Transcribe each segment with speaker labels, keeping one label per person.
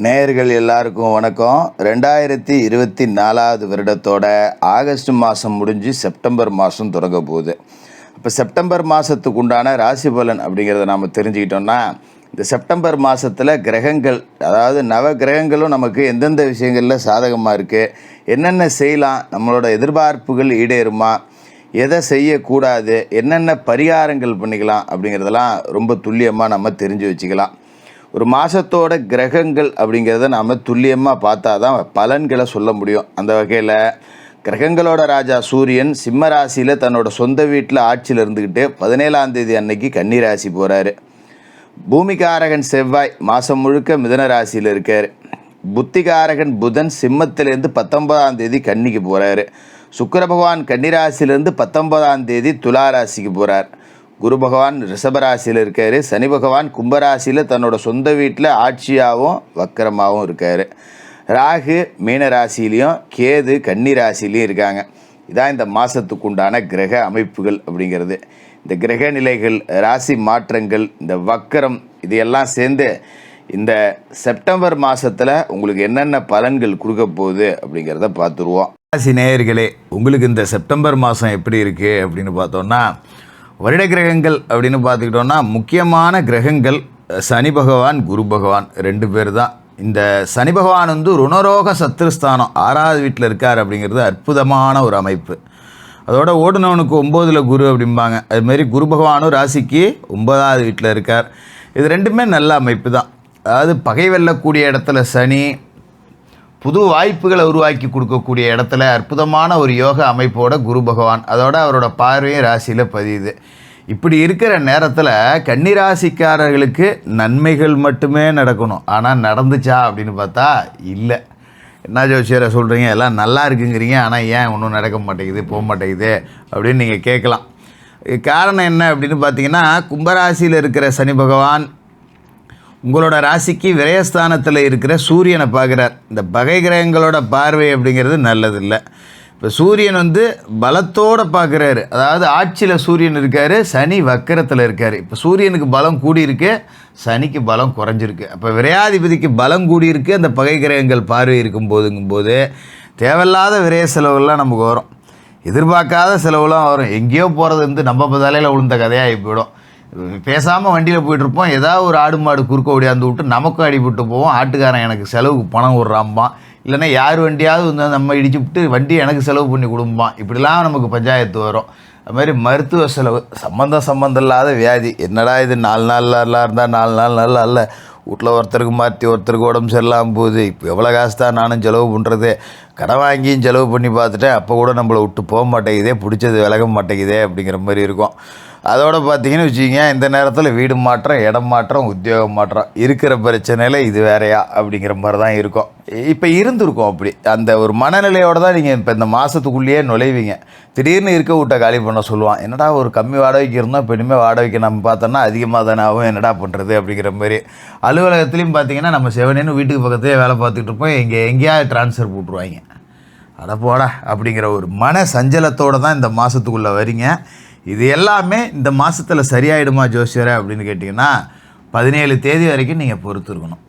Speaker 1: நேயர்கள் எல்லாருக்கும் வணக்கம். 2024 வருடத்தோட ஆகஸ்ட் மாதம் முடிஞ்சு செப்டம்பர் மாதம் தொடங்க போகுது. இப்போ செப்டம்பர் மாதத்துக்கு உண்டான ராசி பலன் அப்படிங்கிறத நாம் தெரிஞ்சுக்கிட்டோம்னா, இந்த செப்டம்பர் மாதத்தில் கிரகங்கள், அதாவது நவ கிரகங்களும் நமக்கு எந்தெந்த விஷயங்களில் சாதகமாக இருக்குது, என்னென்ன செய்யலாம், நம்மளோட எதிர்பார்ப்புகள் ஈடேறுமா, எதை செய்யக்கூடாது, என்னென்ன பரிகாரங்கள் பண்ணிக்கலாம் அப்படிங்கிறதெல்லாம் ரொம்ப துல்லியமாக நம்ம தெரிஞ்சு வச்சுக்கலாம். ஒரு மாதத்தோட கிரகங்கள் அப்படிங்கிறத நாம் துல்லியமாக பார்த்தா தான் பலன்களை சொல்ல முடியும். அந்த வகையில் கிரகங்களோட ராஜா சூரியன் சிம்ம ராசியில் தன்னோட சொந்த வீட்டில் ஆட்சியில் இருந்துக்கிட்டு 17ஆம் தேதி அன்னைக்கு கன்னி ராசி போகிறாரு. பூமிகாரகன் செவ்வாய் மாதம் முழுக்க மிதுன ராசியில் இருக்கார். புத்திகாரகன் புதன் சிம்மத்திலேருந்து 19ஆம் தேதி கன்னிக்கு போகிறாரு. சுக்கிர பகவான் கன்னிராசிலேருந்து 19ஆம் தேதி துலா ராசிக்கு போகிறார். குரு பகவான் ரிஷபராசியில் இருக்கார். சனி பகவான் கும்பராசியில் தன்னோட சொந்த வீட்டில் ஆட்சியாகவும் வக்கரமாகவும் இருக்கார். ராகு மீன ராசிலையும் கேது கன்னி ராசிலையும் இருக்காங்க. இதான் இந்த மாதத்துக்கு உண்டான கிரக அமைப்புகள் அப்படிங்கிறது. இந்த கிரக நிலைகள், ராசி மாற்றங்கள், இந்த வக்கரம், இதையெல்லாம் சேர்ந்து இந்த செப்டம்பர் மாதத்தில் உங்களுக்கு என்னென்ன பலன்கள் கொடுக்க போகுது அப்படிங்கிறத பார்த்துருவோம். ராசி நேயர்களே, உங்களுக்கு இந்த செப்டம்பர் மாதம் எப்படி இருக்குது அப்படின்னு பார்த்தோன்னா, வருட கிரகங்கள் அப்படின்னு பார்த்துக்கிட்டோன்னா முக்கியமான கிரகங்கள் சனி பகவான் குரு பகவான் 2 பேர் தான். இந்த சனி பகவான் ருணரோக சத்துருஸ்தானம் 6வது வீட்டில் இருக்கார் அப்படிங்கிறது அற்புதமான ஒரு அமைப்பு. அதோட ஓடுனவனுக்கு 9ல் குரு அப்படிம்பாங்க. அதுமாரி குரு பகவானும் ராசிக்கு 9வது வீட்டில் இருக்கார். இது 2மே நல்ல அமைப்பு தான். அதாவது பகை வெல்லக்கூடிய இடத்துல சனி, புது வாய்ப்புகளை உருவாக்கி கொடுக்கக்கூடிய இடத்துல அற்புதமான ஒரு யோக அமைப்போட குரு பகவான், அதோட அவரோட பார்வையும் ராசியில் பதியுது. இப்படி இருக்கிற நேரத்தில் கன்னிராசிக்காரர்களுக்கு நன்மைகள் மட்டுமே நடக்கணும். ஆனால் நடந்துச்சா அப்படின்னு பார்த்தா இல்லை. என்ன ஜோசியரை சொல்கிறீங்க, எல்லாம் நல்லா இருக்குங்கிறீங்க, ஆனால் ஏன் ஒன்றும் நடக்க மாட்டேங்குது, போக மாட்டேங்குது அப்படின்னு நீங்கள் கேட்கலாம். காரணம் என்ன அப்படின்னு பார்த்தீங்கன்னா, கும்பராசியில் இருக்கிற சனி பகவான் உங்களோட ராசிக்கு விரயஸ்தானத்தில் இருக்கிற சூரியனை பார்க்குறார். இந்த பகை கிரகங்களோட பார்வை அப்படிங்கிறது நல்லதில்லை. இப்போ சூரியன் பலத்தோடு பார்க்குறாரு. அதாவது ஆட்சியில் சூரியன் இருக்கார், சனி வக்கரத்தில் இருக்கார். இப்போ சூரியனுக்கு பலம் கூடியிருக்கு, சனிக்கு பலம் குறைஞ்சிருக்கு. அப்போ விரையாதிபதிக்கு பலம் கூடியிருக்கு. அந்த பகை கிரகங்கள் பார்வை இருக்கும்போது தேவையில்லாத விரைய செலவுலாம் நமக்கு வரும். எதிர்பார்க்காத செலவுலாம் வரும். எங்கேயோ போகிறது நம்ம தலையில் விழுந்த கதையாக போயிடும். பேசாமல் வண்டியில் போயிட்டுருப்போம், ஏதாவது ஒரு ஆடு மாடு குறுக்க ஓடியாந்து விட்டு நமக்கும் அடிபட்டு போவோம். ஆட்டுக்காரன் எனக்கு செலவுக்கு பணம் விட்றாம்பான், இல்லைன்னா யார் வண்டியாவது நம்ம இடிச்சு விட்டு வண்டி எனக்கு செலவு பண்ணி கொடுப்பான். இப்படிலாம் நமக்கு பஞ்சாயத்து வரும். அது மாதிரி மருத்துவ செலவு, சம்மந்தம் இல்லாத வியாதி, என்னடா இது 4 நாள் நல்லா இருந்தால் 4 நாள் நல்லா இல்லை, வீட்டில் ஒருத்தருக்கு மாற்றி ஒருத்தருக்கு உடம்பு சரியில்லாமல் போகுது, இப்போ எவ்வளோ காசு தான் நானும் செலவு பண்ணுறது, கடை வாங்கியும் செலவு பண்ணி பார்த்துட்டேன், அப்போ கூட நம்மளை விட்டு போக மாட்டேங்குதே, பிடிச்சது விலக மாட்டேங்குதே அப்படிங்கிற மாதிரி இருக்கும். அதோடு பார்த்தீங்கன்னு வச்சுக்கிங்க, இந்த நேரத்தில் வீடு மாற்றம், இடம் மாற்றம், உத்தியோகம் மாற்றம், இருக்கிற பிரச்சனையில் இது வேறையா அப்படிங்கிற மாதிரி தான் இருக்கும். இப்போ இருந்திருக்கும் அப்படி. அந்த ஒரு மனநிலையோடு தான் நீங்கள் இப்போ இந்த மாதத்துக்குள்ளேயே நுழைவீங்க. திடீர்னு இருக்க விட்ட காலி பண்ண சொல்லுவான். என்னடா ஒரு கம்மி வாடகைக்கு இருந்தோம், இப்போ இனிமேல் வாடகைக்கு நம்ம பார்த்தோன்னா அதிகமாக தானே ஆகும், என்னடா பண்ணுறது அப்படிங்கிற மாதிரி. அலுவலகத்துலேயும் பார்த்தீங்கன்னா நம்ம செவனேன்னு வீட்டுக்கு பக்கத்துலேயே வேலை பார்த்துட்டு இருப்போம், எங்கேயாவது ட்ரான்ஸ்ஃபர் போட்டுருவாங்க. அட போடா அப்படிங்கிற ஒரு மன சஞ்சலத்தோடு தான் இந்த மாதத்துக்குள்ளே வரீங்க. இது எல்லாமே இந்த மாதத்தில் சரியாயிடுமா ஜோசியரை அப்படின்னு கேட்டிங்கன்னா, 17 தேதி வரைக்கும் நீங்கள் பொறுத்து இருக்கணும்.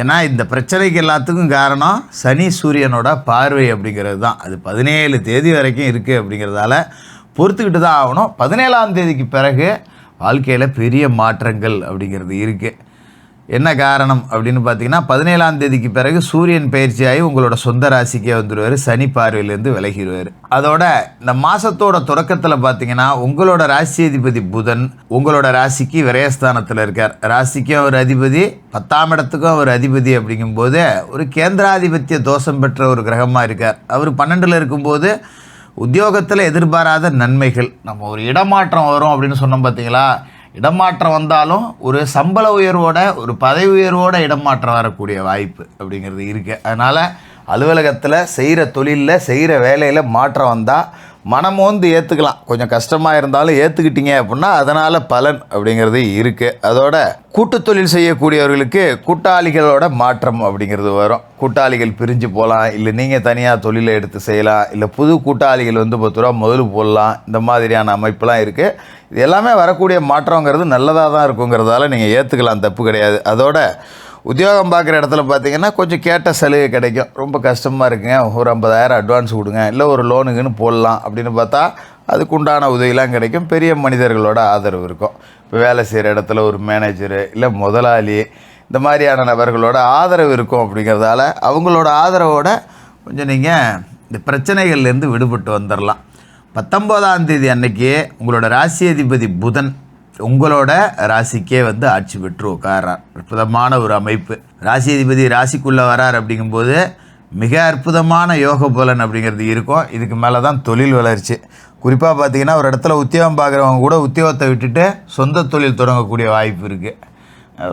Speaker 1: ஏன்னா இந்த பிரச்சனைக்கு எல்லாத்துக்கும் காரணம் சனி சூரியனோட பார்வை அப்படிங்கிறது தான். அது 17 தேதி வரைக்கும் இருக்குது அப்படிங்கிறதால பொறுத்துக்கிட்டு தான் ஆகணும். 17ஆம் தேதிக்கு பிறகு வாழ்க்கையில் பெரிய மாற்றங்கள் அப்படிங்கிறது இருக்குது. என்ன காரணம் அப்படின்னு பார்த்தீங்கன்னா, 17ஆம் தேதிக்கு பிறகு சூரியன் பயிற்சியாகி உங்களோட சொந்த ராசிக்கே வந்துடுவார், சனி பார்வையிலேருந்து விலகிடுவார். அதோட இந்த மாதத்தோட தொடக்கத்தில் பார்த்தீங்கன்னா, உங்களோட ராசி அதிபதி புதன் உங்களோட ராசிக்கு விரயஸ்தானத்தில் இருக்கார். ராசிக்கும் அவர் அதிபதி, 10ஆம் இடத்துக்கும் அவர் அதிபதி. அப்படிங்கும்போது ஒரு கேந்திராதிபத்திய தோஷம் பெற்ற ஒரு கிரகமாக இருக்கார். அவர் 12ல் இருக்கும்போது உத்தியோகத்தில் எதிர்பாராத நன்மைகள், நம்ம ஒரு இடமாற்றம் வரும் அப்படின்னு சொன்னோம் பார்த்தீங்களா, இடமாற்றம் வந்தாலும் ஒரு சம்பள உயர்வோட, ஒரு பதவி உயர்வோட இடமாற்றம் வரக்கூடிய வாய்ப்பு அப்படிங்கிறது இருக்குது. அதனால் அலுவலகத்தில் செய்கிற தொழிலில் செய்கிற வேலையில் மாற்றம் வந்தால் மனமோந்து ஏற்றுக்கலாம். கொஞ்சம் கஷ்டமாக இருந்தாலும் ஏற்றுக்கிட்டீங்க அப்படின்னா அதனால் பலன் அப்படிங்கிறது இருக்குது. அதோட கூட்டு தொழில் செய்யக்கூடியவர்களுக்கு கூட்டாளிகளோட மாற்றம் அப்படிங்கிறது வரும். கூட்டாளிகள் பிரிஞ்சு போகலாம், இல்லை நீங்கள் தனியாக தொழிலை எடுத்து செய்யலாம், இல்லை புது கூட்டாளிகள் 10 ரூபா முதல் போடலாம். இந்த மாதிரியான அமைப்பெலாம் இருக்குது. இது எல்லாமே வரக்கூடிய மாற்றங்கிறது நல்லதாக தான் இருக்குங்கிறதால நீங்கள் ஏற்றுக்கலாம், தப்பு கிடையாது. அதோட உத்தியோகம் பார்க்குற இடத்துல பார்த்தீங்கன்னா கொஞ்சம் கேட்ட சலுகை கிடைக்கும். ரொம்ப கஷ்டமாக இருக்குங்க, ஒரு 50,000 அட்வான்ஸ் கொடுங்க, இல்லை ஒரு லோனுக்குன்னு போடலாம் அப்படின்னு பார்த்தா அதுக்குண்டான உதவிலாம் கிடைக்கும். பெரிய மனிதர்களோட ஆதரவு இருக்கும். இப்போ வேலை செய்கிற இடத்துல ஒரு மேனேஜரு இல்லை முதலாளி இந்த மாதிரியான நபர்களோட ஆதரவு இருக்கும். அப்படிங்கிறதால அவங்களோட ஆதரவோட கொஞ்சம் நீங்கள் இந்த பிரச்சனைகள்லேருந்து விடுபட்டு வந்துடலாம். 19ஆம் தேதி அன்னைக்கு உங்களோட ராசி அதிபதி புதன் உங்களோட ராசிக்கே வந்து ஆட்சி பெற்று உட்காரார். அற்புதமான ஒரு அமைப்பு. ராசி அதிபதி ராசிக்குள்ளே வரார் அப்படிங்கும்போது மிக அற்புதமான யோக பலன் அப்படிங்கிறது இருக்கும். இதுக்கு மேலே தான் தொழில் வளர்ச்சி. குறிப்பாக பார்த்திங்கன்னா ஒரு இடத்துல உத்தியோகம் பார்க்குறவங்க கூட உத்தியோகத்தை விட்டுட்டு சொந்த தொழில் தொடங்கக்கூடிய வாய்ப்பு இருக்குது.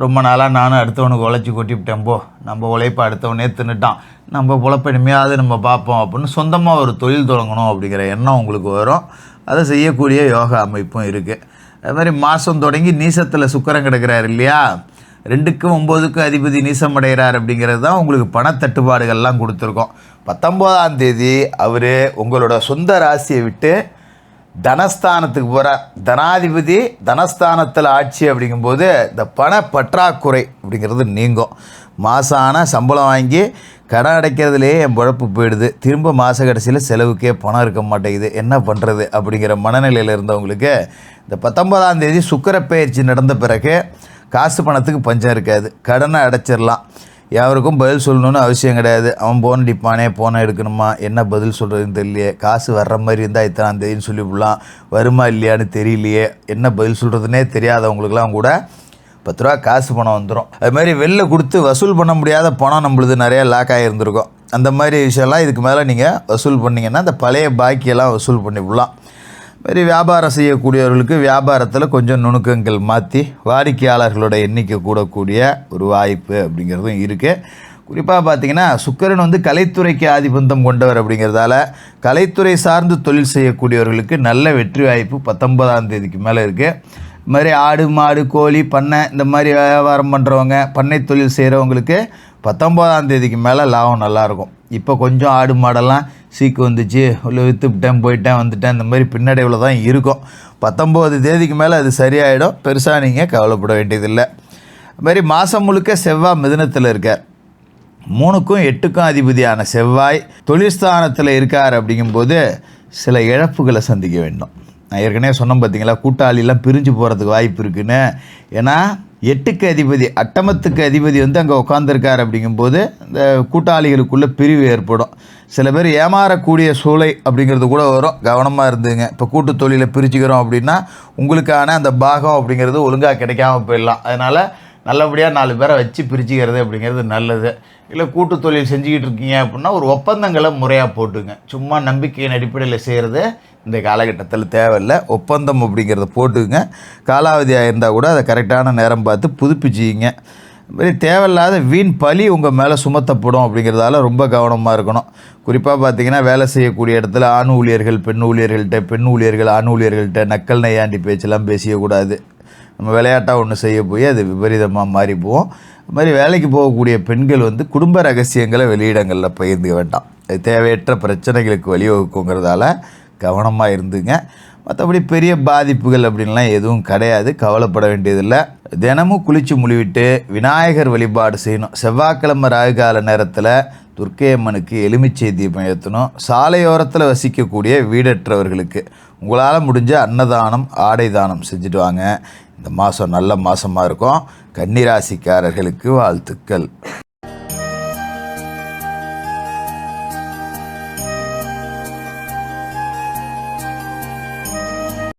Speaker 1: ரொம்ப நாளாக நானும் அடுத்தவனுக்கு உழைச்சி கொட்டிவிட்டேன், போ நம்ம உழைப்பை அடுத்தவனே தின்னுட்டான், நம்ம உழைப்பெனிமையாவது நம்ம பார்ப்போம் அப்படின்னு சொந்தமாக ஒரு தொழில் தொடங்கணும் அப்படிங்கிற எண்ணம் உங்களுக்கு வரும். அதை செய்யக்கூடிய யோகா அமைப்பும் இருக்குது. அது மாதிரி மாதம் தொடங்கி நீசத்தில் சுக்கிரன் கிடக்கிறார் இல்லையா, 2க்கும் 9க்கும் அதிபதி நீசம் அடைகிறார். அப்படிங்கிறது தான் உங்களுக்கு பணத்தட்டுப்பாடுகள்லாம் கொடுத்துருக்கோம். 19ஆம் தேதி அவர் உங்களோட சொந்த ராசியை விட்டு தனஸ்தானத்துக்கு போகிறார். தனாதிபதி தனஸ்தானத்தில் ஆட்சி அப்படிங்கும்போது இந்த பண பற்றாக்குறை அப்படிங்கிறது நீங்கும். மாதம் சம்பளம் வாங்கி கடன் அடைக்கிறதுலேயே என் பொழப்பு போயிடுது, திரும்ப மாத கடைசியில் செலவுக்கே பணம் இருக்க மாட்டேங்குது, என்ன பண்ணுறது அப்படிங்கிற மனநிலையில் இருந்தவங்களுக்கு இந்த 19ஆம் தேதி சுக்கிர பெயர்ச்சி நடந்த பிறகு காசு பணத்துக்கு பஞ்சம் இருக்காது. கடனை அடைச்சிடலாம். யாருக்கும் பதில் சொல்லணுன்னு அவசியம் கிடையாது. அவன் போன் அடிப்பானே, போனை எடுக்கணுமா, என்ன பதில் சொல்கிறதுன்னு தெரியலையே, காசு வர்ற மாதிரி இருந்தால் இத்தனாம் தேதின்னு சொல்லிவிடலாம், வருமா இல்லையான்னு தெரியலையே, என்ன பதில் சொல்கிறதுனே தெரியாதவங்களுக்கெல்லாம் கூட 10 ரூபா காசு பணம் வந்துடும். அதுமாதிரி வெளில கொடுத்து வசூல் பண்ண முடியாத பணம் நம்மளுது நிறையா லாக் ஆகியிருந்திருக்கும். அந்த மாதிரி விஷயம்லாம் இதுக்கு மேலே நீங்கள் வசூல் பண்ணிங்கன்னா அந்த பழைய பாக்கியெல்லாம் வசூல் பண்ணி விடலாம். மாதிரி வியாபாரம் செய்யக்கூடியவர்களுக்கு வியாபாரத்தில் கொஞ்சம் நுணுக்கங்கள் மாற்றி வாடிக்கையாளர்களோட எண்ணிக்கை கூடக்கூடிய ஒரு வாய்ப்பு அப்படிங்கிறதும் இருக்குது. குறிப்பாக பார்த்திங்கன்னா சுக்கிரன் வந்து கலைத்துறைக்கு ஆதிபந்தம் கொண்டவர். அப்படிங்கிறதால கலைத்துறை சார்ந்து தொழில் செய்யக்கூடியவர்களுக்கு நல்ல வெற்றி வாய்ப்பு 19ஆம் தேதிக்கு மேலே இருக்குது. இது மாதிரி ஆடு மாடு கோழி பண்ணை இந்த மாதிரி வியாபாரம் பண்ணுறவங்க, பண்ணை தொழில் செய்கிறவங்களுக்கு 19ஆம் தேதிக்கு மேலே லாபம் நல்லாயிருக்கும். இப்போ கொஞ்சம் ஆடு மாடெல்லாம் சீக்கு வந்துச்சு, இல்லை விற்றுவிட்டேன் போயிட்டேன் வந்துட்டேன் இந்த மாதிரி பின்னடைவில் தான் இருக்கும். 19 தேதிக்கு மேலே அது சரியாயிடும். பெருசாக நீங்கள் கவலைப்பட வேண்டியதில்லை. அது மாதிரி மாதம் முழுக்க செவ்வாய் மிதுனத்தில் இருக்கார். 3க்கும் 8க்கும் அதிபதியான செவ்வாய் தொழில்ஸ்தானத்தில் இருக்கார். அப்படிங்கும்போது சில இழப்புகளை சந்திக்க வேண்டும். நான் ஏற்கனவே சொன்னேன் பார்த்தீங்களா, கூட்டாளிலாம் பிரிஞ்சு போகிறதுக்கு வாய்ப்பு இருக்குன்னு. ஏன்னா 8க்கு அதிபதி அட்டமத்துக்கு அதிபதி வந்து அங்கே உட்காந்துருக்கார். அப்படிங்கும்போது இந்த கூட்டாளிகளுக்குள்ளே பிரிவு ஏற்படும். சில பேர் ஏமாறக்கூடிய சூளை அப்படிங்கிறது கூட வரும். கவனமாக இருந்துங்க. இப்போ கூட்டு தொழிலை பிரிச்சுக்கிறோம் அப்படின்னா உங்களுக்கான அந்த பாகம் அப்படிங்கிறது ஒழுங்காக கிடைக்காம போயிடலாம். அதனால் நல்லபடியாக 4 பேரை வச்சு பிரிச்சுக்கிறது அப்படிங்கிறது நல்லது. இல்லை கூட்டு தொழில் செஞ்சுக்கிட்டு இருக்கீங்க அப்படின்னா ஒரு ஒப்பந்தங்களை முறையாக போட்டுங்க. சும்மா நம்பிக்கையின் அடிப்படையில் செய்கிறது இந்த காலகட்டத்தில் தேவையில்லை. ஒப்பந்தம் அப்படிங்கிறத போட்டுங்க. காலாவதியாக இருந்தால் கூட அதை கரெக்டான நேரம் பார்த்து புதுப்பிச்சிங்க. மாதிரி தேவையில்லாத வீண் பழி உங்கள் மேலே சுமத்தப்படும். அப்படிங்கிறதால ரொம்ப கவனமாக இருக்கணும். குறிப்பாக பார்த்திங்கன்னா வேலை செய்யக்கூடிய இடத்துல ஆண் ஊழியர்கள் பெண் ஊழியர்கள்ட்ட, பெண் ஊழியர்கள் ஆண் ஊழியர்கள்ட்ட நக்கல் நையாண்டி பேச்செல்லாம் பேசியக்கூடாது. நம்ம விளையாட்டாக ஒன்று செய்ய போய் அது விபரீதமாக மாறி போவோம். அது மாதிரி வேலைக்கு போகக்கூடிய பெண்கள் வந்து குடும்ப ரகசியங்களை வெளியிடங்களில் பகிர்ந்து வேண்டாம். அது தேவையற்ற பிரச்சனைகளுக்கு வழிவகுக்குங்கிறதால கவனமாக இருந்துங்க. மற்றபடி பெரிய பாதிப்புகள் அப்படின்லாம் எதுவும் கிடையாது, கவலைப்பட வேண்டியதில்லை. தினமும் குளித்து முழுவிட்டு விநாயகர் வழிபாடு செய்யணும். செவ்வாய்க்கிழமை ராகுகால நேரத்தில் துர்க்கையம்மனுக்கு எலுமிச்சை தீபம் ஏற்றணும். சாலையோரத்தில் வசிக்கக்கூடிய வீடற்றவர்களுக்கு உங்களால் முடிஞ்ச அன்னதானம் ஆடை தானம் செஞ்சுட்டு வாங்க. இந்த மாதம் நல்ல மாதமாக இருக்கும். கன்னிராசிக்காரர்களுக்கு வாழ்த்துக்கள்.